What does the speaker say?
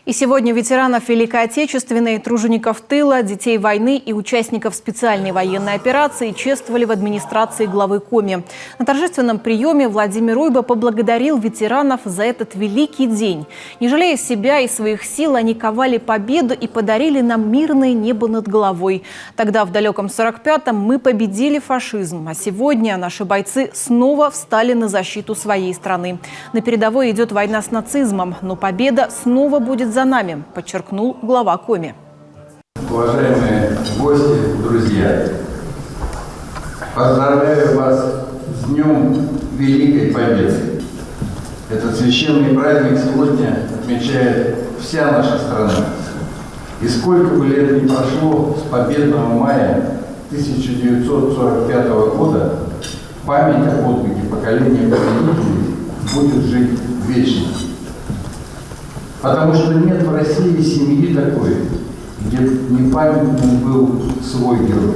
И сегодня ветеранов Великой Отечественной, тружеников тыла, детей войны и участников специальной военной операции чествовали в администрации главы Коми. На торжественном приеме Владимир Уйба поблагодарил ветеранов за этот великий день. Не жалея себя и своих сил, они ковали победу и подарили нам мирное небо над головой. Тогда, в далеком 45-м, мы победили фашизм. А сегодня наши бойцы снова встали на защиту своей страны. На передовой идет война с нацизмом, но победа снова будет за нами, подчеркнул глава Коми. Уважаемые гости, друзья, поздравляю вас с Днем Великой Победы. Этот священный праздник сегодня отмечает вся наша страна. И сколько бы лет ни прошло с победного мая 1945 года, память о подвиге поколения победителей будет жить вечно. Потому что нет в России семьи такой, где не памятным был свой герой.